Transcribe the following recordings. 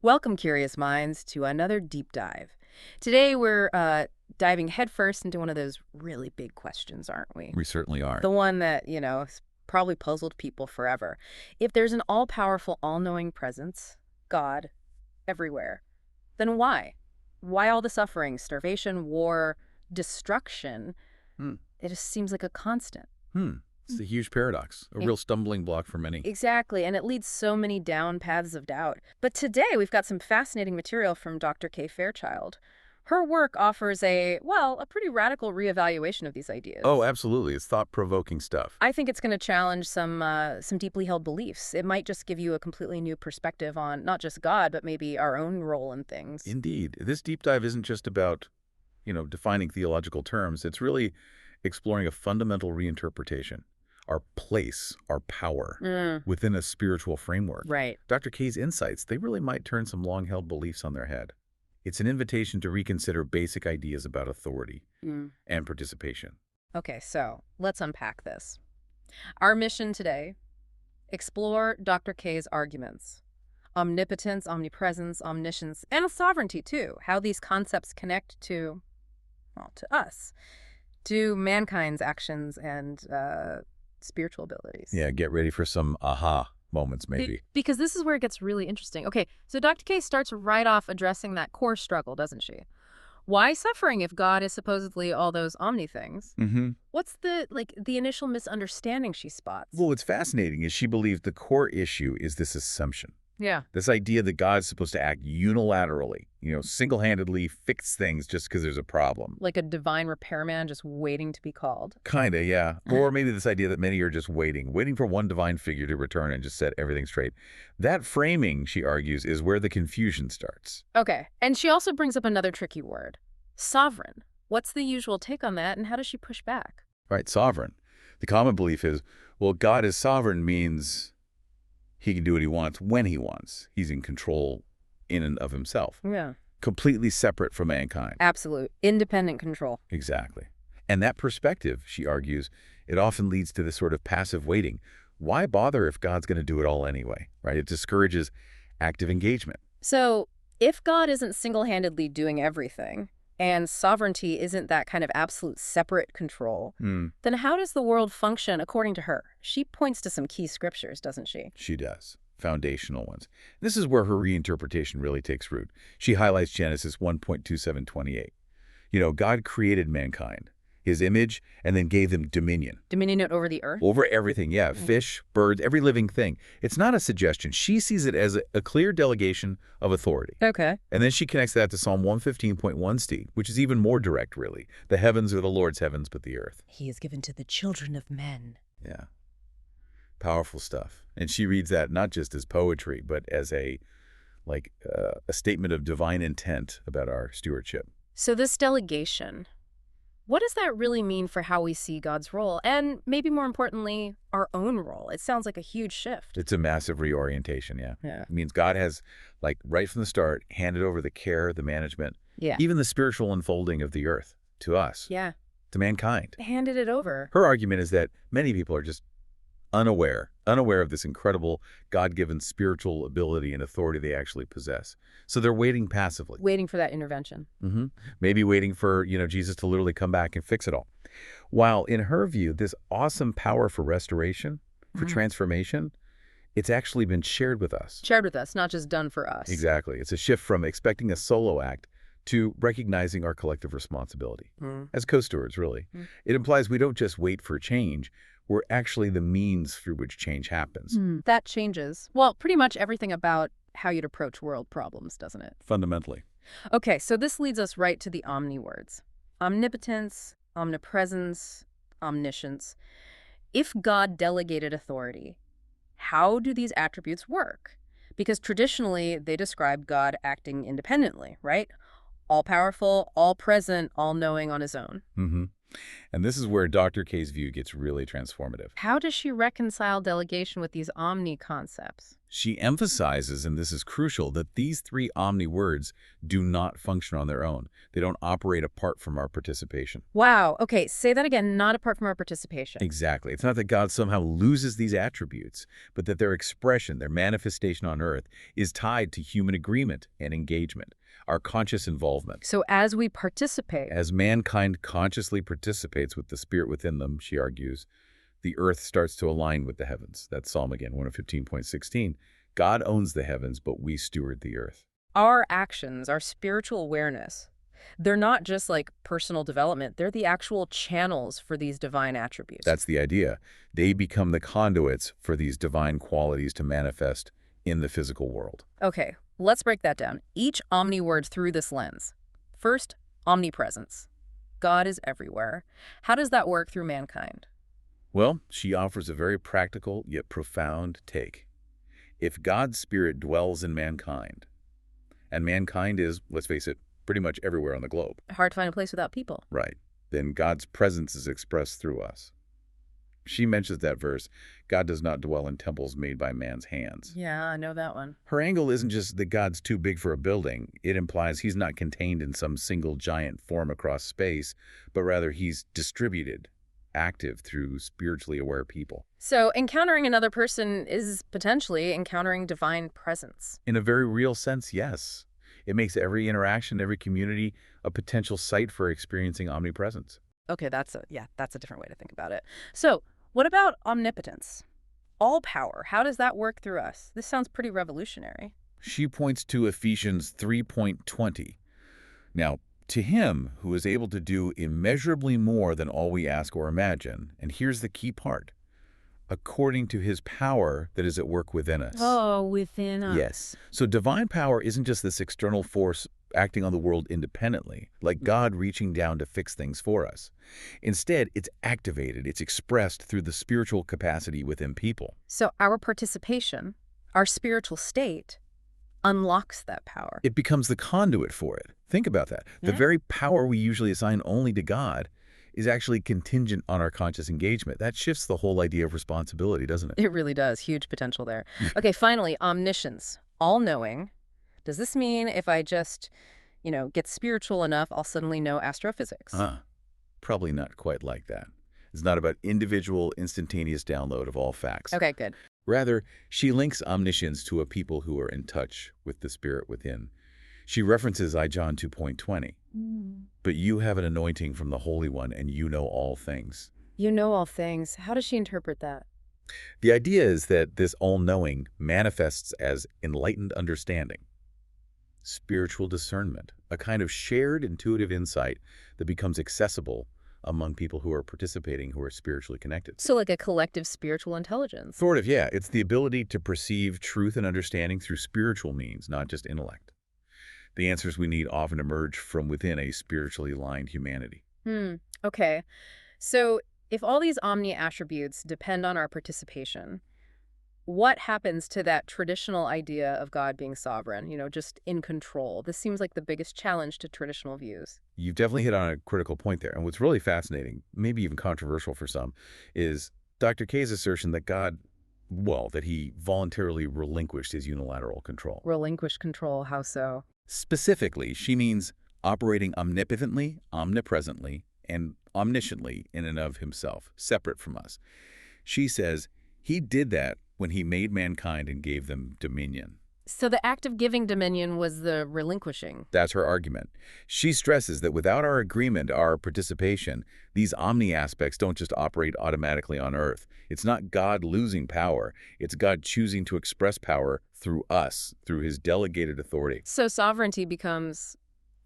Welcome, curious minds, to another deep dive. Today, we're diving headfirst into one of those really big questions, aren't we? We certainly are. The one that, has probably puzzled people forever. If there's an all-powerful, all-knowing presence, God, everywhere, then why? Why all the suffering, starvation, war, destruction? Hmm. It just seems like a constant. It's a huge paradox, a real stumbling block for many. Exactly, and it leads so many down paths of doubt. But today we've got some fascinating material from Dr. Kay Fairchild. Her work offers a pretty radical reevaluation of these ideas. Oh, absolutely. It's thought-provoking stuff. I think it's going to challenge some deeply held beliefs. It might just give you a completely new perspective on not just God, but maybe our own role in things. Indeed. This deep dive isn't just about, defining theological terms. It's really exploring a fundamental reinterpretation, our place, our power within a spiritual framework. Right. Dr. Kay's insights, they really might turn some long-held beliefs on their head. It's an invitation to reconsider basic ideas about authority and participation. Okay, so let's unpack this. Our mission today, explore Dr. Kay's arguments. Omnipotence, omnipresence, omniscience, and sovereignty, too. How these concepts connect to us, to mankind's actions and spiritual abilities. Yeah, get ready for some aha moments, maybe. Because this is where it gets really interesting. Okay, so Dr. Kay starts right off addressing that core struggle, doesn't she? Why suffering if God is supposedly all those omni things? What's the initial misunderstanding she spots? Well, what's fascinating is she believes the core issue is this assumption. Yeah. This idea that God's supposed to act unilaterally, single-handedly fix things just because there's a problem. Like a divine repairman just waiting to be called. Kinda, yeah. Or maybe this idea that many are just waiting for one divine figure to return and just set everything straight. That framing, she argues, is where the confusion starts. Okay. And she also brings up another tricky word. Sovereign. What's the usual take on that, and how does she push back? Right, sovereign. The common belief is, well, God is sovereign means he can do what he wants when he wants. He's in control in and of himself. Yeah. Completely separate from mankind. Absolute. Independent control. Exactly. And that perspective, she argues, it often leads to this sort of passive waiting. Why bother if God's going to do it all anyway, right? It discourages active engagement. So if God isn't single-handedly doing everything, and sovereignty isn't that kind of absolute separate control, then how does the world function according to her? She points to some key scriptures, doesn't she? She does. Foundational ones. This is where her reinterpretation really takes root. She highlights Genesis 1:27-28. God created mankind, his image, and then gave them dominion. Dominion over the earth? Over everything, yeah. Fish, birds, every living thing. It's not a suggestion. She sees it as a clear delegation of authority. Okay. And then she connects that to Psalm 115.1, Steve, which is even more direct, really. The heavens are the Lord's heavens, but the earth. He is given to the children of men. Yeah. Powerful stuff. And she reads that not just as poetry, but as a statement of divine intent about our stewardship. So this delegation, what does that really mean for how we see God's role? And maybe more importantly, our own role? It sounds like a huge shift. It's a massive reorientation, yeah. Yeah. It means God has, right from the start, handed over the care, the management, even the spiritual unfolding of the earth to us. Yeah. To mankind. Handed it over. Her argument is that many people are just unaware of this incredible God-given spiritual ability and authority they actually possess. So they're waiting passively. Waiting for that intervention. Maybe waiting for, Jesus to literally come back and fix it all. While in her view, this awesome power for restoration, for transformation, it's actually been shared with us. Shared with us, not just done for us. Exactly. It's a shift from expecting a solo act to recognizing our collective responsibility as co-stewards, really. It implies we don't just wait for change. We're actually the means through which change happens. That changes, well, pretty much everything about how you'd approach world problems, doesn't it? Fundamentally. Okay, so this leads us right to the omni words. Omnipotence, omnipresence, omniscience. If God delegated authority, how do these attributes work? Because traditionally, they describe God acting independently, right? All-powerful, all-present, all-knowing on his own. And this is where Dr. K's view gets really transformative. How does she reconcile delegation with these omni concepts? She emphasizes, and this is crucial, that these three omni words do not function on their own. They don't operate apart from our participation. Wow. Okay, say that again, not apart from our participation. Exactly. It's not that God somehow loses these attributes, but that their expression, their manifestation on earth, is tied to human agreement and engagement, our conscious involvement. So as we participate, As mankind consciously participates with the spirit within them, she argues, the earth starts to align with the heavens. That's Psalm again, 115.16. God owns the heavens, but we steward the earth. our actions, our spiritual awareness, they're not just like personal development, they're the actual channels for these divine attributes. That's the idea. They become the conduits for these divine qualities to manifest in the physical world. Okay, let's break that down. Each omni word through this lens. First, omnipresence. God is everywhere. How does that work through mankind? Well, she offers a very practical yet profound take. If God's spirit dwells in mankind, and mankind is, let's face it, pretty much everywhere on the globe, Hard to find a place without people. right, then God's presence is expressed through us. She mentions that verse, God does not dwell in temples made by man's hands. Yeah, I know that one. Her angle isn't just that God's too big for a building. It implies he's not contained in some single giant form across space, but rather he's distributed, active through spiritually aware people. So encountering another person is potentially encountering divine presence. In a very real sense, yes. It makes every interaction, every community, a potential site for experiencing omnipresence. Okay, that's a different way to think about it. So what about omnipotence? All power, how does that work through us? This sounds pretty revolutionary. She points to Ephesians 3:20. Now, to him who is able to do immeasurably more than all we ask or imagine, and here's the key part, according to his power that is at work within us. Oh, within us. Yes. So divine power isn't just this external force acting on the world independently, like God reaching down to fix things for us. Instead, it's activated, it's expressed through the spiritual capacity within people. So our participation, our spiritual state, unlocks that power. It becomes the conduit for it. Think about that. The Yeah. very power we usually assign only to God is actually contingent on our conscious engagement. That shifts the whole idea of responsibility, doesn't it? It really does. Huge potential there. Okay, finally, omniscience, all-knowing. Does this mean if I just, get spiritual enough, I'll suddenly know astrophysics? Probably not quite like that. It's not about individual, instantaneous download of all facts. Okay, good. Rather, she links omniscience to a people who are in touch with the Spirit within. She references John 2:20. But you have an anointing from the Holy One, and you know all things. You know all things. How does she interpret that? The idea is that this all-knowing manifests as enlightened understanding, spiritual discernment, a kind of shared intuitive insight that becomes accessible among people who are participating, who are spiritually connected. So like a collective spiritual intelligence. Sort of, yeah. It's the ability to perceive truth and understanding through spiritual means, not just intellect. The answers we need often emerge from within a spiritually aligned humanity. Okay. So if all these omni attributes depend on our participation, what happens to that traditional idea of God being sovereign, just in control? This seems like the biggest challenge to traditional views. You've definitely hit on a critical point there. And what's really fascinating, maybe even controversial for some, is Dr. K's assertion that God, that he voluntarily relinquished his unilateral control. Relinquish control, how so? Specifically, she means operating omnipotently, omnipresently, and omnisciently in and of himself, separate from us. She says he did that when he made mankind and gave them dominion. So the act of giving dominion was the relinquishing. That's her argument. She stresses that without our agreement, our participation, these omni aspects don't just operate automatically on Earth. It's not God losing power. It's God choosing to express power through us, through his delegated authority. So sovereignty becomes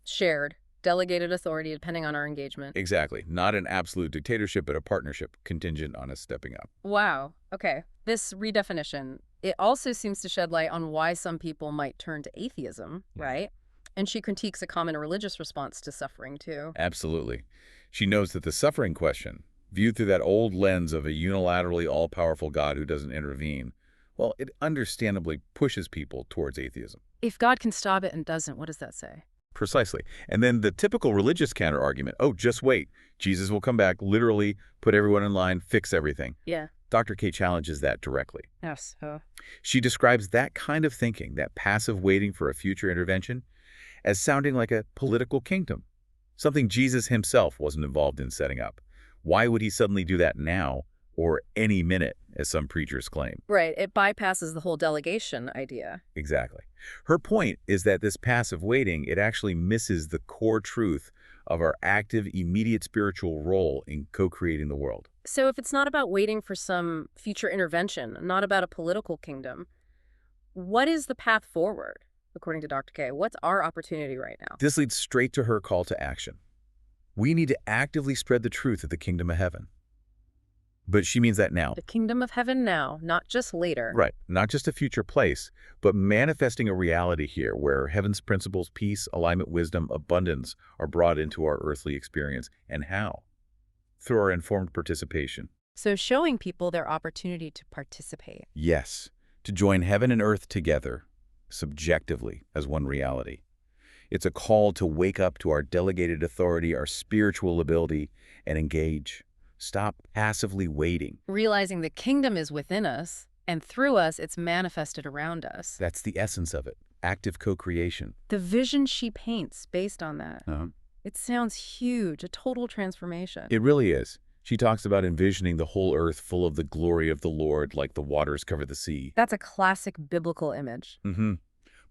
shared, delegated authority depending on our engagement. Exactly. Not an absolute dictatorship, but a partnership contingent on us stepping up. Wow. Okay. This redefinition, it also seems to shed light on why some people might turn to atheism, right? And she critiques a common religious response to suffering, too. Absolutely. She knows that the suffering question, viewed through that old lens of a unilaterally all-powerful God who doesn't intervene, it understandably pushes people towards atheism. If God can stop it and doesn't, what does that say? Precisely. And then the typical religious counter-argument, oh, just wait. Jesus will come back, literally put everyone in line, fix everything. Yeah. Dr. K challenges that directly. Yes. She describes that kind of thinking, that passive waiting for a future intervention, as sounding like a political kingdom, something Jesus himself wasn't involved in setting up. Why would he suddenly do that now or any minute, as some preachers claim? Right. It bypasses the whole delegation idea. Exactly. Her point is that this passive waiting, it actually misses the core truth of our active, immediate spiritual role in co-creating the world. So if it's not about waiting for some future intervention, not about a political kingdom, what is the path forward, according to Dr. K? What's our opportunity right now? This leads straight to her call to action. We need to actively spread the truth of the kingdom of heaven. But she means that now. The kingdom of heaven now, not just later. Right. Not just a future place, but manifesting a reality here where heaven's principles, peace, alignment, wisdom, abundance are brought into our earthly experience. And how? Through our informed participation. So showing people their opportunity to participate. Yes. To join heaven and earth together, subjectively, as one reality. It's a call to wake up to our delegated authority, our spiritual ability, and engage. Stop passively waiting. Realizing the kingdom is within us, and through us, it's manifested around us. That's the essence of it. Active co-creation. The vision she paints based on that. Uh-huh. It sounds huge, a total transformation. It really is. She talks about envisioning the whole earth full of the glory of the Lord like the waters cover the sea. That's a classic biblical image.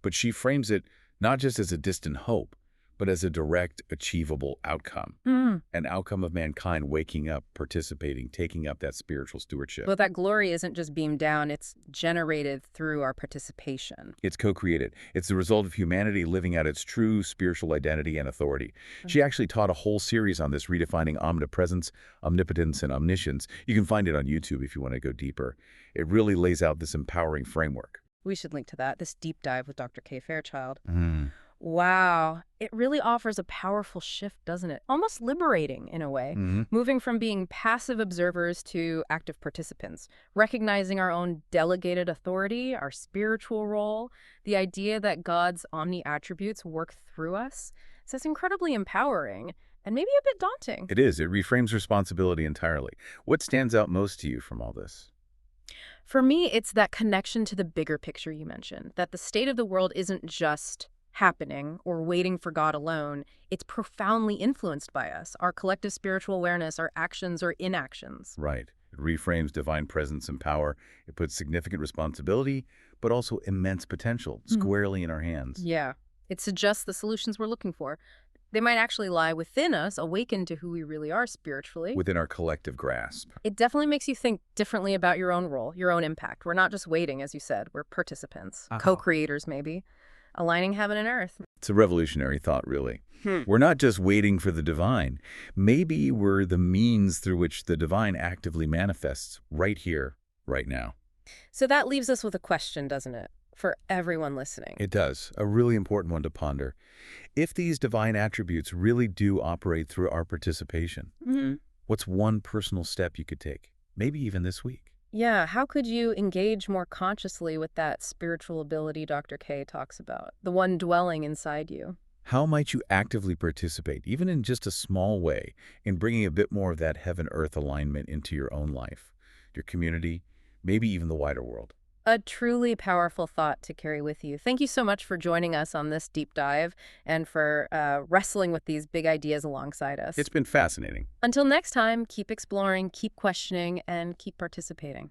But she frames it not just as a distant hope, but as a direct, achievable outcome. An outcome of mankind waking up, participating, taking up that spiritual stewardship. But that glory isn't just beamed down, it's generated through our participation. It's co-created. It's the result of humanity living out its true spiritual identity and authority. She actually taught a whole series on this, redefining omnipresence, omnipotence, and omniscience. You can find it on YouTube if you want to go deeper. It really lays out this empowering framework. We should link to that, this deep dive with Dr. K. Fairchild. Wow. It really offers a powerful shift, doesn't it? Almost liberating in a way. Moving from being passive observers to active participants, recognizing our own delegated authority, our spiritual role, the idea that God's omni-attributes work through us. So it's incredibly empowering and maybe a bit daunting. It is. It reframes responsibility entirely. What stands out most to you from all this? For me, it's that connection to the bigger picture you mentioned, that the state of the world isn't just happening or waiting for God alone. It's profoundly influenced by us, our collective spiritual awareness, our actions or inactions. Right. It reframes divine presence and power. It puts significant responsibility, but also immense potential squarely in our hands. Yeah. It suggests the solutions we're looking for. They might actually lie within us, awakened to who we really are spiritually. Within our collective grasp. It definitely makes you think differently about your own role, your own impact. We're not just waiting, as you said. We're participants, co-creators maybe. Aligning heaven and earth. It's a revolutionary thought, really. We're not just waiting for the divine. Maybe we're the means through which the divine actively manifests right here, right now. So that leaves us with a question, doesn't it? For everyone listening. It does. A really important one to ponder. If these divine attributes really do operate through our participation, what's one personal step you could take? Maybe even this week. Yeah, how could you engage more consciously with that spiritual ability Dr. K talks about, the one dwelling inside you? How might you actively participate, even in just a small way, in bringing a bit more of that heaven-earth alignment into your own life, your community, maybe even the wider world? A truly powerful thought to carry with you. Thank you so much for joining us on this deep dive and for wrestling with these big ideas alongside us. It's been fascinating. Until next time, keep exploring, keep questioning, and keep participating.